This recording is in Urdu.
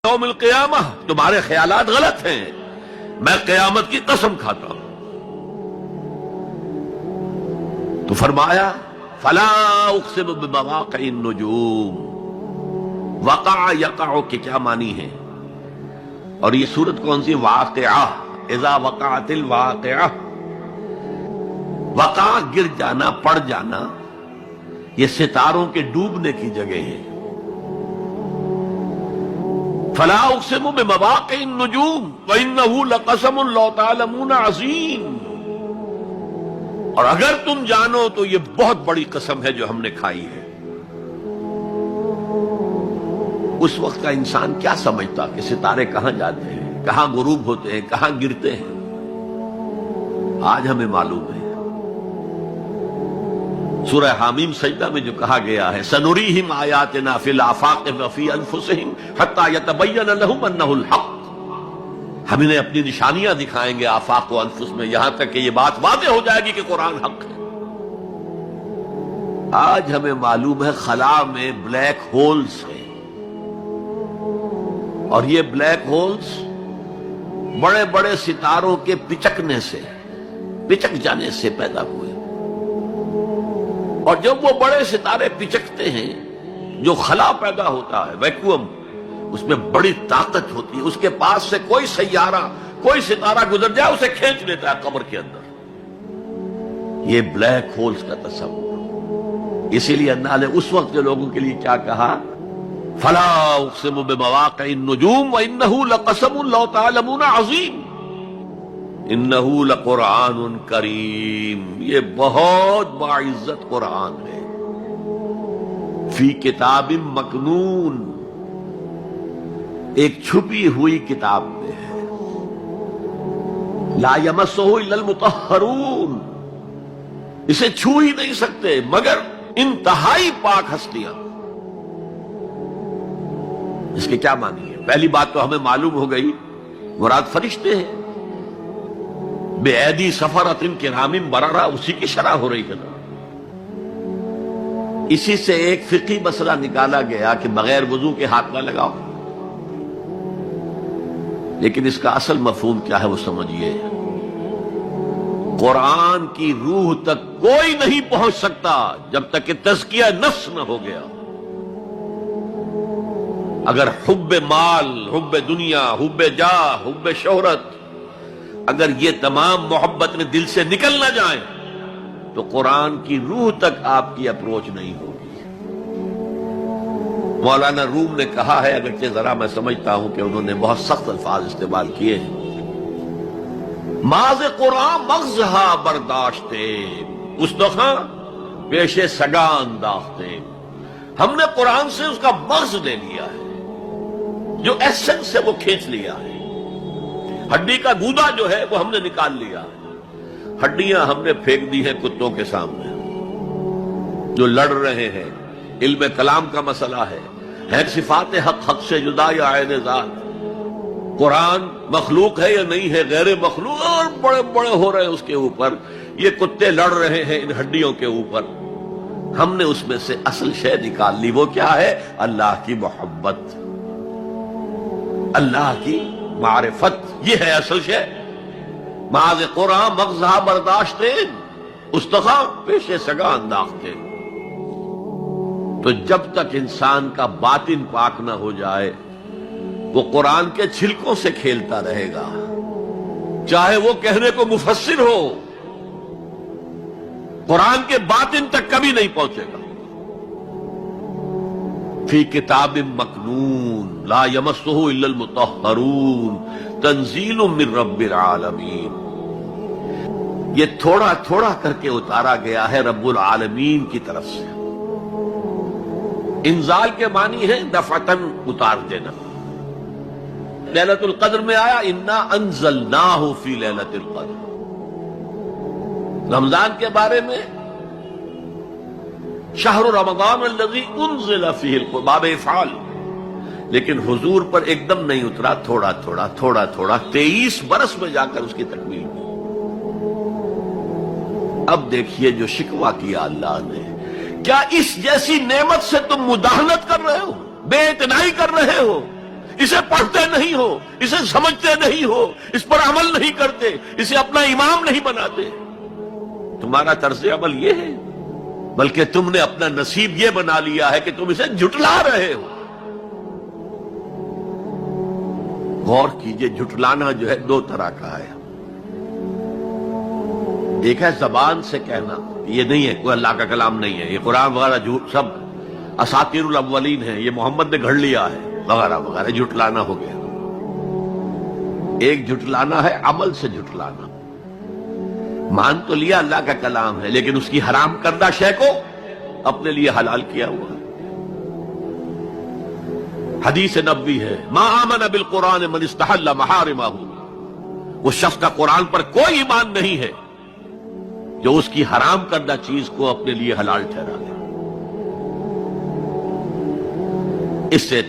یوم القیامہ تمہارے خیالات غلط ہیں، میں قیامت کی قسم کھاتا ہوں۔ تو فرمایا فلا اقسم بمواقع النجوم، وقع یقع کے کیا معنی ہے؟ اور یہ سورت کون سی؟ واقعہ، اذا وقعت الواقعہ، وقع گر جانا، پڑ جانا، یہ ستاروں کے ڈوبنے کی جگہ ہے۔ فلا اقسم بمواقع النجوم وانه لقسم لو تعلمون عظیم، اور اگر تم جانو تو یہ بہت بڑی قسم ہے جو ہم نے کھائی ہے۔ اس وقت کا انسان کیا سمجھتا کہ ستارے کہاں جاتے ہیں، کہاں غروب ہوتے ہیں، کہاں گرتے ہیں؟ آج ہمیں معلوم ہے۔ سورہ حامیم سجدہ میں جو کہا گیا ہے سنریہم آیاتنا فی الآفاق وفی انفسہم حتی یتبین لہم انہ الحق، ہم انہیں اپنی نشانیاں دکھائیں گے آفاق و انفس میں، یہاں تک کہ یہ بات واضح ہو جائے گی کہ قرآن حق ہے۔ آج ہمیں معلوم ہے خلا میں بلیک ہولز ہیں، اور یہ بلیک ہولز بڑے بڑے ستاروں کے پچکنے سے، پچک جانے سے پیدا ہوئے، اور جب وہ بڑے ستارے پچکتے ہیں، جو خلا پیدا ہوتا ہے، ویکیوم، اس میں بڑی طاقت ہوتی ہے، اس کے پاس سے کوئی سیارہ، کوئی ستارہ گزر جائے اسے کھینچ لیتا ہے قبر کے اندر۔ یہ بلیک ہولز کا تصور۔ اسی لیے اللہ نے اس وقت کے لوگوں کے لیے کیا کہا؟ فلا اقسم بمواقع النجوم وانہ لقسم لو تعلمون عظیم، انہ لقرآن کریم، یہ بہت باعزت قرآن ہے، فی کتاب مکنون، ایک چھپی ہوئی کتاب میں ہے، لا یمسہ الا المطہرون، اسے چھو ہی نہیں سکتے مگر انتہائی پاک ہستیاں۔ اس کے کیا معنی ہے؟ پہلی بات تو ہمیں معلوم ہو گئی، مراد فرشتے ہیں، بے ایدی سفرۃ کرام بررہ، اسی کی شرح ہو رہی ہے نا۔ اسی سے ایک فقہی مسئلہ نکالا گیا کہ بغیر وضو کے ہاتھ نہ لگاؤ، لیکن اس کا اصل مفہوم کیا ہے وہ سمجھیے۔ قرآن کی روح تک کوئی نہیں پہنچ سکتا جب تک کہ تزکیہ نفس نہ ہو گیا۔ اگر حب مال، حب دنیا، حب جاہ، حب شہرت، اگر یہ تمام محبت میں دل سے نکل نہ جائیں تو قرآن کی روح تک آپ کی اپروچ نہیں ہوگی۔ مولانا روم نے کہا ہے، اگرچہ ذرا میں سمجھتا ہوں کہ انہوں نے بہت سخت الفاظ استعمال کیے ہیں، ماز قرآن مغزہا برداشتے استخاں پیش سگا انداختے، ہم نے قرآن سے اس کا مغز لے لیا ہے، جو ایسنس ہے وہ کھینچ لیا ہے، ہڈی کا گودا جو ہے وہ ہم نے نکال لیا، ہڈیاں ہم نے پھینک دی ہیں کتوں کے سامنے جو لڑ رہے ہیں۔ علم کلام کا مسئلہ ہے صفات حق حق سے جدا یا عین ذات، قرآن مخلوق ہے یا نہیں ہے، غیر مخلوق، اور بڑے بڑے ہو رہے ہیں اس کے اوپر، یہ کتے لڑ رہے ہیں ان ہڈیوں کے اوپر۔ ہم نے اس میں سے اصل شے نکال لی، وہ کیا ہے؟ اللہ کی محبت، اللہ کی معرفت، یہ ہے اصل شے۔ معاذ قرآن مغزہ برداشتے استخاں پیش سگا انداختے۔ تو جب تک انسان کا باطن پاک نہ ہو جائے وہ قرآن کے چھلکوں سے کھیلتا رہے گا، چاہے وہ کہنے کو مفسر ہو، قرآن کے باطن تک کبھی نہیں پہنچے گا۔ فی کتاب مکنون لا یمسہ الا المطہرون تنزیل من رب العالمین، یہ تھوڑا تھوڑا کر کے اتارا گیا ہے رب العالمین کی طرف سے۔ انزال کے معنی ہے دفعتاً اتار دینا۔ لیلۃ القدر میں آیا انا انزلناہ فی لیلۃ القدر، رمضان کے بارے میں شہر رمضان الذی انزل فیہ القرآن، باب افعال، لیکن حضور پر ایک دم نہیں اترا، تھوڑا تھوڑا تھوڑا تھوڑا، 23 برس میں جا کر اس کی تکمیل ہوئی۔ اب دیکھیے جو شکوہ کیا اللہ نے، کیا اس جیسی نعمت سے تم مداہنت کر رہے ہو، بے اعتنائی کر رہے ہو؟ اسے پڑھتے نہیں ہو، اسے سمجھتے نہیں ہو، اس پر عمل نہیں کرتے، اسے اپنا امام نہیں بناتے، تمہارا طرز عمل یہ ہے، بلکہ تم نے اپنا نصیب یہ بنا لیا ہے کہ تم اسے جھٹلا رہے ہو۔ غور کیجئے، جھٹلانا جو ہے دو طرح کا ہے۔ ایک ہے زبان سے کہنا، یہ نہیں ہے، کوئی اللہ کا کلام نہیں ہے، یہ قرآن وغیرہ جھوٹ سب اساطیر الاولین ہے، یہ محمد نے گھڑ لیا ہے وغیرہ وغیرہ، جھٹلانا ہو گیا۔ ایک جھٹلانا ہے عمل سے جھٹلانا، مان تو لیا اللہ کا کلام ہے لیکن اس کی حرام کردہ شے کو اپنے لیے حلال کیا ہوا ہے۔ حدیث نبوی ہے، ما آمن بالقرآن من استحل محارمہ، اس شخص کا قرآن پر کوئی ایمان نہیں ہے جو اس کی حرام کردہ چیز کو اپنے لیے حلال ٹھہرا لے۔ اس سے